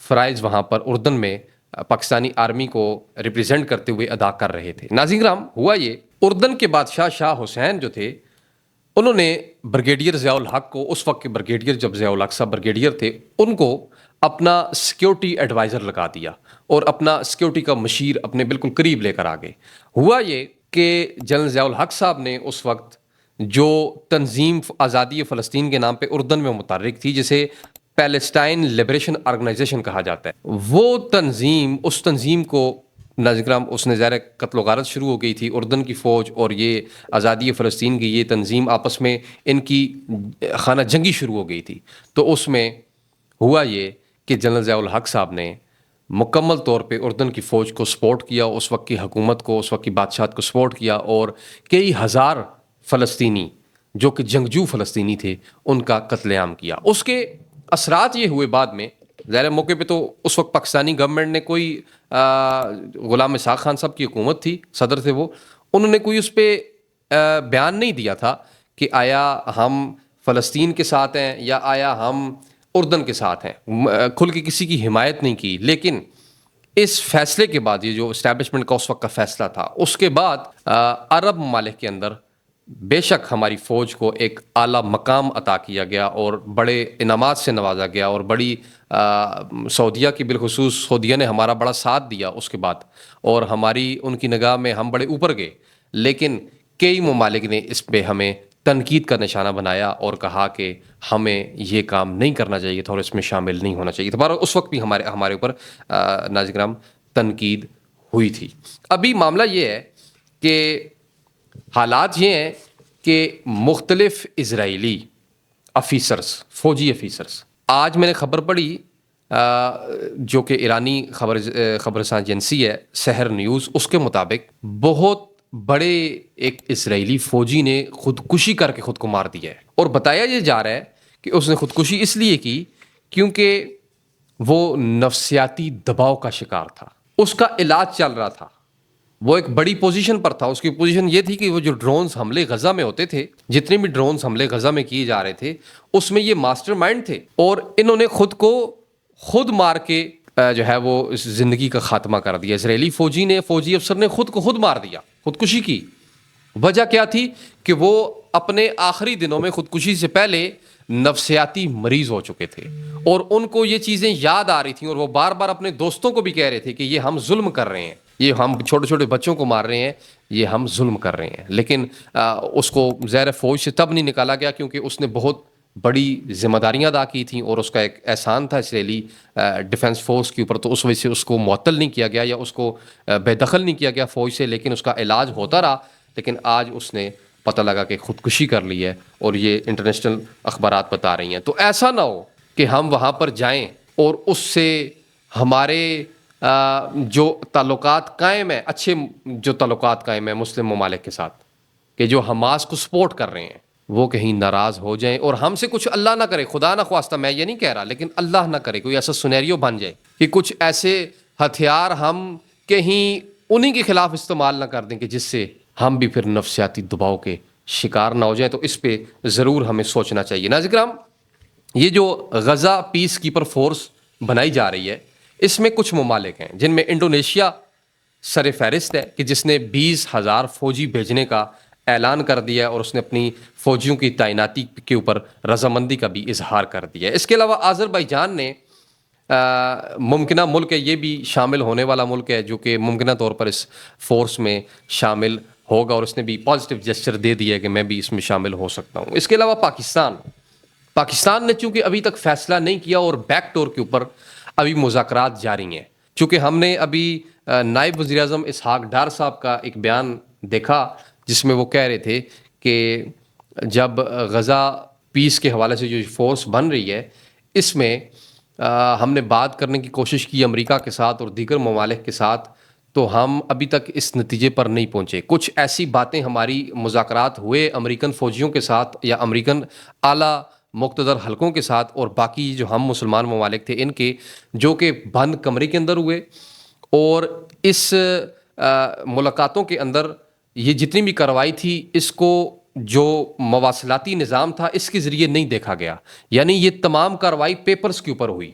فرائض وہاں پر اردن میں پاکستانی آرمی کو ریپریزنٹ کرتے ہوئے ادا کر رہے تھے۔ ناظرین کرام، ہوا یہ، اردن کے بادشاہ شاہ حسین جو تھے، انہوں نے بریگیڈیئر ضیاء الحق کو، اس وقت کے بریگیڈیئر جب ضیاء الحق صاحب بریگیڈیئر تھے، ان کو اپنا سیکیورٹی ایڈوائزر لگا دیا اور اپنا سیکیورٹی کا مشیر اپنے بالکل قریب لے کر آ گئے۔ ہوا یہ کہ جنرل ضیاء الحق صاحب نے اس وقت جو تنظیم آزادی فلسطین کے نام پہ اردن میں متحرک تھی، جسے پیلسٹائن لبریشن آرگنائزیشن کہا جاتا ہے، وہ تنظیم، اس تنظیم کو ناظرین کرام، اس نے ظاہر قتل و غارت شروع ہو گئی تھی۔ اردن کی فوج اور یہ آزادی فلسطین کی یہ تنظیم آپس میں ان کی خانہ جنگی شروع ہو گئی تھی۔ تو اس میں ہوا یہ کہ جنرل ضیاء الحق صاحب نے مکمل طور پہ اردن کی فوج کو سپورٹ کیا، اس وقت کی حکومت کو، اس وقت کی بادشاہت کو سپورٹ کیا، اور کئی ہزار فلسطینی جو کہ جنگجو فلسطینی تھے ان کا قتل عام کیا۔ اس کے اثرات یہ ہوئے بعد میں، ظاہر موقع پہ تو اس وقت پاکستانی گورنمنٹ نے کوئی غلام اسحاق خان صاحب کی حکومت تھی، صدر تھے وہ، انہوں نے کوئی اس پہ بیان نہیں دیا تھا کہ آیا ہم فلسطین کے ساتھ ہیں یا آیا ہم اردن کے ساتھ ہیں، کھل کے کسی کی حمایت نہیں کی۔ لیکن اس فیصلے کے بعد، یہ جو اسٹیبلشمنٹ کا اس وقت کا فیصلہ تھا، اس کے بعد عرب ممالک کے اندر بے شک ہماری فوج کو ایک اعلیٰ مقام عطا کیا گیا اور بڑے انعامات سے نوازا گیا، اور بڑی سعودیہ کی بالخصوص سعودیہ نے ہمارا بڑا ساتھ دیا اس کے بعد، اور ہماری ان کی نگاہ میں ہم بڑے اوپر گئے۔ لیکن کئی ممالک نے اس پہ ہمیں تنقید کا نشانہ بنایا اور کہا کہ ہمیں یہ کام نہیں کرنا چاہیے تھا اور اس میں شامل نہیں ہونا چاہیے تھا۔ اس وقت بھی ہمارے اوپر ناظرین کرام تنقید ہوئی تھی۔ ابھی معاملہ یہ ہے کہ حالات یہ ہیں کہ مختلف اسرائیلی افیسرز، فوجی افیسرز، آج میں نے خبر پڑھی جو کہ ایرانی خبررساں ایجنسی ہے سحر نیوز، اس کے مطابق بہت بڑے ایک اسرائیلی فوجی نے خودکشی کر کے خود کو مار دیا ہے، اور بتایا یہ جا رہا ہے کہ اس نے خودکشی اس لیے کی کیونکہ وہ نفسیاتی دباؤ کا شکار تھا، اس کا علاج چل رہا تھا، وہ ایک بڑی پوزیشن پر تھا۔ اس کی پوزیشن یہ تھی کہ وہ جو ڈرونز حملے غزہ میں ہوتے تھے، جتنے بھی ڈرونز حملے غزہ میں کیے جا رہے تھے، اس میں یہ ماسٹر مائنڈ تھے، اور انہوں نے خود مار کے جو ہے وہ اس زندگی کا خاتمہ کر دیا۔ اسرائیلی فوجی افسر نے خود کو خود مار دیا، خودکشی کی۔ وجہ کیا تھی کہ وہ اپنے آخری دنوں میں خودکشی سے پہلے نفسیاتی مریض ہو چکے تھے، اور ان کو یہ چیزیں یاد آ رہی تھیں، اور وہ بار بار اپنے دوستوں کو بھی کہہ رہے تھے کہ یہ ہم ظلم کر رہے ہیں، یہ ہم چھوٹے چھوٹے بچوں کو مار رہے ہیں، یہ ہم ظلم کر رہے ہیں۔ لیکن اس کو ظاہر فوج سے تب نہیں نکالا گیا کیونکہ اس نے بہت بڑی ذمہ داریاں ادا کی تھیں، اور اس کا ایک احسان تھا اسرائیلی ڈیفنس فورس کے اوپر، تو اس وجہ سے اس کو معطل نہیں کیا گیا یا اس کو بے دخل نہیں کیا گیا فوج سے، لیکن اس کا علاج ہوتا رہا۔ لیکن آج اس نے پتہ لگا کہ خودکشی کر لی ہے، اور یہ انٹرنیشنل اخبارات بتا رہی ہیں۔ تو ایسا نہ ہو کہ ہم وہاں پر جائیں اور اس سے ہمارے جو تعلقات قائم ہیں، اچھے جو تعلقات قائم ہیں مسلم ممالک کے ساتھ، کہ جو حماس کو سپورٹ کر رہے ہیں، وہ کہیں ناراض ہو جائیں اور ہم سے کچھ اللہ نہ کرے، خدا نہ خواستہ، میں یہ نہیں کہہ رہا، لیکن اللہ نہ کرے کوئی ایسا سینیریو بن جائے کہ کچھ ایسے ہتھیار ہم کہیں انہی کے خلاف استعمال نہ کر دیں کہ جس سے ہم بھی پھر نفسیاتی دباؤ کے شکار نہ ہو جائیں۔ تو اس پہ ضرور ہمیں سوچنا چاہیے۔ ناظرین کرام، یہ جو غزہ پیس کیپر فورس بنائی جا رہی ہے، اس میں کچھ ممالک ہیں جن میں انڈونیشیا سر فہرست ہے کہ جس نے 20,000 فوجی بھیجنے کا اعلان کر دیا ہے، اور اس نے اپنی فوجیوں کی تعیناتی کے اوپر رضامندی کا بھی اظہار کر دیا ہے۔ اس کے علاوہ آذربائیجان نے ممکنہ ملک ہے، یہ بھی شامل ہونے والا ملک ہے جو کہ ممکنہ طور پر اس فورس میں شامل ہوگا، اور اس نے بھی پازیٹیو جسچر دے دیا ہے کہ میں بھی اس میں شامل ہو سکتا ہوں۔ اس کے علاوہ پاکستان نے چونکہ ابھی تک فیصلہ نہیں کیا، اور بیک ڈور کے اوپر ابھی مذاکرات جاری ہیں، چونکہ ہم نے ابھی نائب وزیر اعظم اسحاق ڈار صاحب کا ایک بیان دیکھا جس میں وہ کہہ رہے تھے کہ جب غزہ پیس کے حوالے سے جو فورس بن رہی ہے، اس میں ہم نے بات کرنے کی کوشش کی امریکہ کے ساتھ اور دیگر ممالک کے ساتھ، تو ہم ابھی تک اس نتیجے پر نہیں پہنچے۔ کچھ ایسی باتیں ہماری مذاکرات ہوئے امریکن فوجیوں کے ساتھ یا امریکن اعلیٰ مقتدر حلقوں کے ساتھ، اور باقی جو ہم مسلمان ممالک تھے ان کے، جو کہ بند کمرے کے اندر ہوئے، اور اس ملاقاتوں کے اندر یہ جتنی بھی کارروائی تھی، اس کو جو مواصلاتی نظام تھا اس کے ذریعے نہیں دیکھا گیا، یعنی یہ تمام کارروائی پیپرز کے اوپر ہوئی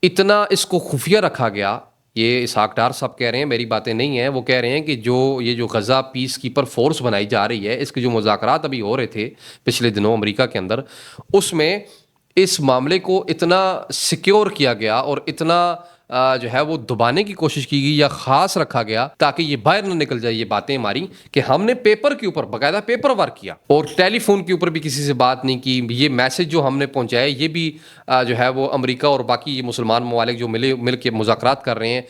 اتنا اس کو خفیہ رکھا گیا. یہ اسحاق ڈار صاحب کہہ رہے ہیں، میری باتیں نہیں ہیں، وہ کہہ رہے ہیں کہ جو غزہ پیس کیپر فورس بنائی جا رہی ہے، اس کے جو مذاکرات ابھی ہو رہے تھے پچھلے دنوں امریکہ کے اندر، اس میں اس معاملے کو اتنا سیکیور کیا گیا اور اتنا جو ہے وہ دبانے کی کوشش کی گئی یا خاص رکھا گیا تاکہ یہ باہر نہ نکل جائے یہ باتیں ہماری، کہ ہم نے پیپر کے اوپر باقاعدہ پیپر ورک کیا اور ٹیلی فون کے اوپر بھی کسی سے بات نہیں کی. یہ میسج جو ہم نے پہنچایا یہ بھی جو ہے وہ امریکہ اور باقی یہ مسلمان ممالک جو مل کے مذاکرات کر رہے ہیں،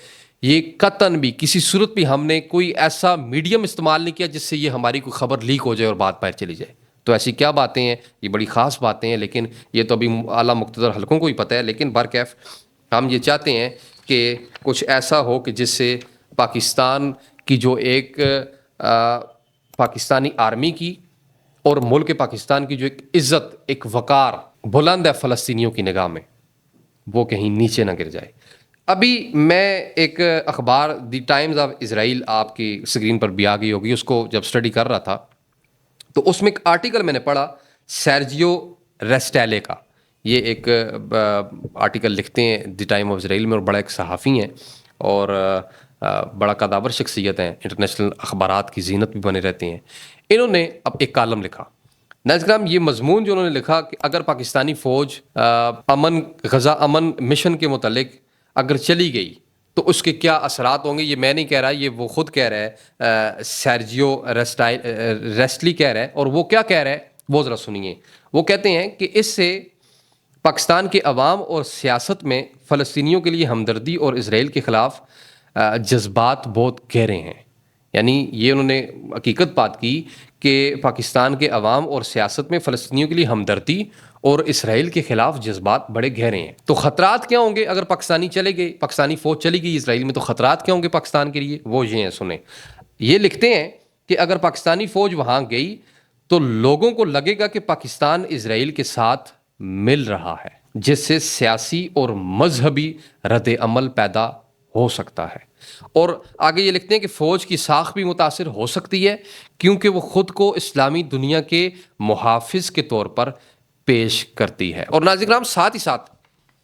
یہ قطعاً بھی کسی صورت بھی ہم نے کوئی ایسا میڈیم استعمال نہیں کیا جس سے یہ ہماری کوئی خبر لیک ہو جائے اور بات باہر چلی جائے. تو ایسی کیا باتیں ہیں، یہ بڑی خاص باتیں ہیں، لیکن یہ تو ابھی اعلیٰ مقتدر حلقوں کو ہی پتہ ہے. لیکن برکیف ہم یہ چاہتے ہیں کہ کچھ ایسا ہو کہ جس سے پاکستان کی جو ایک پاکستانی آرمی کی اور ملک پاکستان کی جو ایک عزت، ایک وقار بلند ہے فلسطینیوں کی نگاہ میں، وہ کہیں نیچے نہ گر جائے. ابھی میں ایک اخبار دی ٹائمز آف اسرائیل آپ کی اسکرین پر بھی آ گئی ہوگی، اس کو جب اسٹڈی کر رہا تھا تو اس میں ایک آرٹیکل میں نے پڑھا سیرجیو ریسٹیلے کا. یہ ایک آرٹیکل لکھتے ہیں دی ٹائم آف اسرائیل میں اور بڑا ایک صحافی ہیں اور بڑا قداور شخصیت ہیں، انٹرنیشنل اخبارات کی زینت بھی بنے رہتے ہیں. انہوں نے اب ایک کالم لکھا. ناظرین کرام، یہ مضمون جو انہوں نے لکھا کہ اگر پاکستانی فوج غزہ امن مشن کے متعلق اگر چلی گئی تو اس کے کیا اثرات ہوں گے. یہ میں نہیں کہہ رہا، یہ وہ خود کہہ رہا ہے، سیرجیو ریسٹلی کہہ رہا ہے. اور وہ کیا کہہ رہا ہے وہ ذرا سنیے. وہ کہتے ہیں کہ اس سے پاکستان کے عوام اور سیاست میں فلسطینیوں کے لیے ہمدردی اور اسرائیل کے خلاف جذبات بہت گہرے ہیں. یعنی یہ انہوں نے حقیقت بات کی کہ پاکستان کے عوام اور سیاست میں فلسطینیوں کے لیے ہمدردی اور اسرائیل کے خلاف جذبات بڑے گہرے ہیں. تو خطرات کیا ہوں گے اگر پاکستانی فوج چلی گئی اسرائیل میں؟ تو خطرات کیا ہوں گے پاکستان کے لیے؟ وہ یہ ہیں، سنیں. یہ لکھتے ہیں کہ اگر پاکستانی فوج وہاں گئی تو لوگوں کو لگے گا کہ پاکستان اسرائیل کے ساتھ مل رہا ہے، جس سے سیاسی اور مذہبی رد عمل پیدا ہو سکتا ہے. اور آگے یہ لکھتے ہیں کہ فوج کی ساکھ بھی متاثر ہو سکتی ہے کیونکہ وہ خود کو اسلامی دنیا کے محافظ کے طور پر پیش کرتی ہے. اور ناظرین کرام، ساتھ ہی ساتھ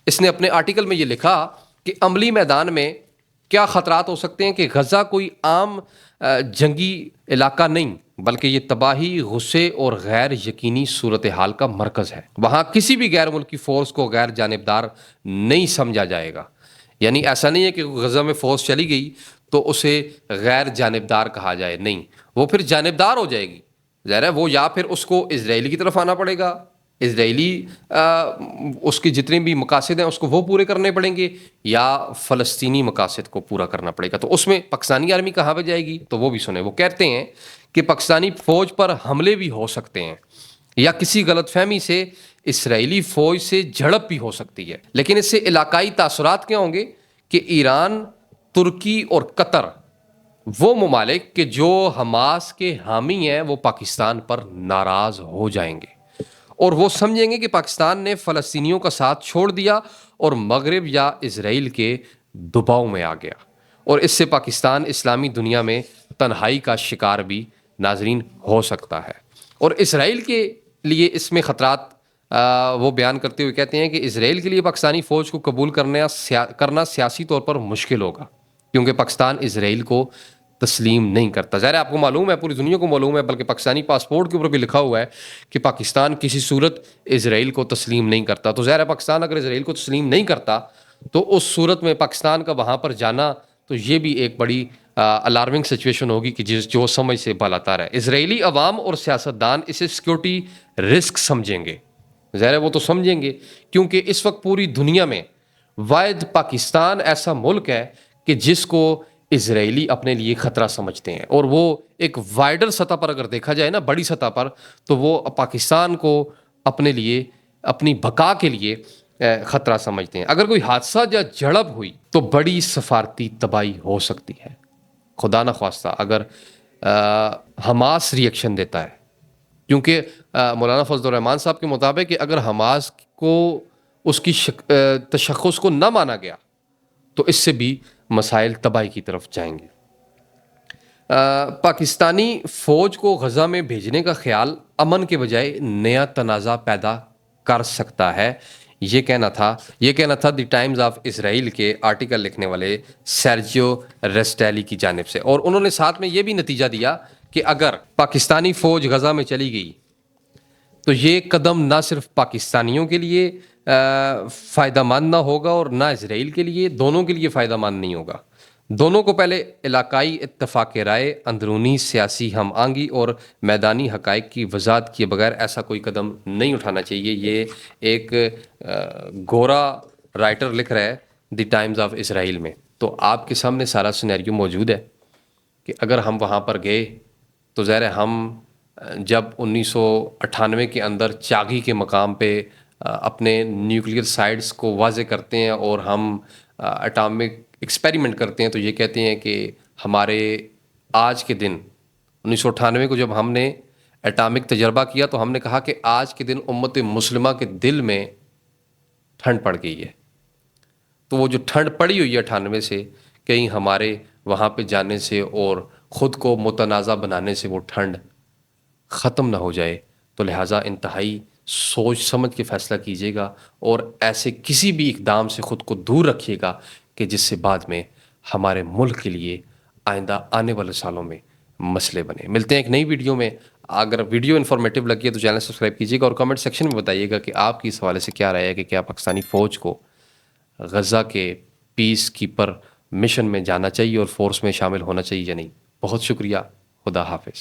اس نے اپنے آرٹیکل میں یہ لکھا کہ عملی میدان میں کیا خطرات ہو سکتے ہیں کہ غزہ کوئی عام جنگی علاقہ نہیں بلکہ یہ تباہی، غصے اور غیر یقینی صورتحال کا مرکز ہے. وہاں کسی بھی غیر ملکی فورس کو غیر جانبدار نہیں سمجھا جائے گا. یعنی ایسا نہیں ہے کہ غزہ میں فورس چلی گئی تو اسے غیر جانبدار کہا جائے، نہیں، وہ پھر جانبدار ہو جائے گی. ظاہر ہے وہ یا پھر اس کو اسرائیلی کی طرف آنا پڑے گا، اسرائیلی اس کے جتنے بھی مقاصد ہیں اس کو وہ پورے کرنے پڑیں گے، یا فلسطینی مقاصد کو پورا کرنا پڑے گا. تو اس میں پاکستانی آرمی کہاں پہ جائے گی؟ تو وہ بھی سنیں. وہ کہتے ہیں کہ پاکستانی فوج پر حملے بھی ہو سکتے ہیں یا کسی غلط فہمی سے اسرائیلی فوج سے جھڑپ بھی ہو سکتی ہے. لیکن اس سے علاقائی تاثرات کیا ہوں گے کہ ایران، ترکی اور قطر، وہ ممالک کہ جو حماس کے حامی ہیں، وہ پاکستان پر ناراض ہو جائیں گے اور وہ سمجھیں گے کہ پاکستان نے فلسطینیوں کا ساتھ چھوڑ دیا اور مغرب یا اسرائیل کے دباؤ میں آ گیا. اور اس سے پاکستان اسلامی دنیا میں تنہائی کا شکار بھی ناظرین ہو سکتا ہے. اور اسرائیل کے لیے اس میں خطرات وہ بیان کرتے ہوئے کہتے ہیں کہ اسرائیل کے لیے پاکستانی فوج کو قبول کرنا سیاسی طور پر مشکل ہوگا کیونکہ پاکستان اسرائیل کو تسلیم نہیں کرتا. ظاہر ہے آپ کو معلوم ہے، پوری دنیا کو معلوم ہے، بلکہ پاکستانی پاسپورٹ کے اوپر بھی لکھا ہوا ہے کہ پاکستان کسی صورت اسرائیل کو تسلیم نہیں کرتا. تو ظاہر ہے پاکستان اگر اسرائیل کو تسلیم نہیں کرتا تو اس صورت میں پاکستان کا وہاں پر جانا تو یہ بھی ایک بڑی الارمنگ سچویشن ہوگی کہ جو سمجھ سے بالاتر ہے. اسرائیلی عوام اور سیاستدان اسے سیکیورٹی رسک سمجھیں گے. ظاہر ہے وہ تو سمجھیں گے کیونکہ اس وقت پوری دنیا میں واحد پاکستان ایسا ملک ہے کہ جس کو اسرائیلی اپنے لیے خطرہ سمجھتے ہیں. اور وہ ایک وائڈر سطح پر اگر دیکھا جائے نا، بڑی سطح پر، تو وہ پاکستان کو اپنے لیے، اپنی بقا کے لیے خطرہ سمجھتے ہیں. اگر کوئی حادثہ یا جھڑپ ہوئی تو بڑی سفارتی تباہی ہو سکتی ہے. خدا نخواستہ اگر حماس ریئیکشن دیتا ہے، کیونکہ مولانا فضل الرحمان صاحب کے مطابق کہ اگر حماس کو اس کی تشخص کو نہ مانا گیا تو اس سے بھی مسائل تباہی کی طرف جائیں گے. پاکستانی فوج کو غزہ میں بھیجنے کا خیال امن کے بجائے نیا تنازع پیدا کر سکتا ہے. یہ کہنا تھا دی ٹائمز آف اسرائیل کے آرٹیکل لکھنے والے سرجیو ریسٹیلی کی جانب سے، اور انہوں نے ساتھ میں یہ بھی نتیجہ دیا کہ اگر پاکستانی فوج غزہ میں چلی گئی تو یہ قدم نہ صرف پاکستانیوں کے لیے فائدہ مند نہ ہوگا اور نہ اسرائیل کے لیے، دونوں کے لیے فائدہ مند نہیں ہوگا۔ دونوں کو پہلے علاقائی اتفاق رائے، اندرونی سیاسی ہم آہنگی اور میدانی حقائق کی وضاحت کیے بغیر ایسا کوئی قدم نہیں اٹھانا چاہیے۔ یہ ایک گورا رائٹر لکھ رہا ہے دی ٹائمز آف اسرائیل میں۔ تو آپ کے سامنے سارا سینیریو موجود ہے کہ اگر ہم وہاں پر گئے تو ظاہر ہے ہم جب 1998 کے اندر چاغی کے مقام پہ اپنے نیوکلیئر سائٹس کو واضح کرتے ہیں اور ہم اٹامک ایکسپیریمنٹ کرتے ہیں، تو یہ کہتے ہیں کہ ہمارے آج کے دن 1998 کو جب ہم نے اٹامک تجربہ کیا تو ہم نے کہا کہ آج کے دن امت مسلمہ کے دل میں ٹھنڈ پڑ گئی ہے۔ تو وہ جو ٹھنڈ پڑی ہوئی ہے 98 سے، کہیں ہمارے وہاں پہ جانے سے اور خود کو متنازع بنانے سے وہ ٹھنڈ ختم نہ ہو جائے، تو لہٰذا انتہائی سوچ سمجھ کے فیصلہ کیجیے گا اور ایسے کسی بھی اقدام سے خود کو دور رکھیے گا کہ جس سے بعد میں ہمارے ملک کے لیے آئندہ آنے والے سالوں میں مسئلے بنے۔ ملتے ہیں ایک نئی ویڈیو میں۔ اگر ویڈیو انفارمیٹیو لگی ہے تو چینل سبسکرائب کیجیے گا اور کمنٹ سیکشن میں بتائیے گا کہ آپ کی اس حوالے سے کیا رائے ہے کہ کیا پاکستانی فوج کو غزہ کے پیس کیپر مشن میں جانا چاہیے اور فورس میں شامل ہونا چاہیے یا نہیں۔ بہت شکریہ، خدا حافظ۔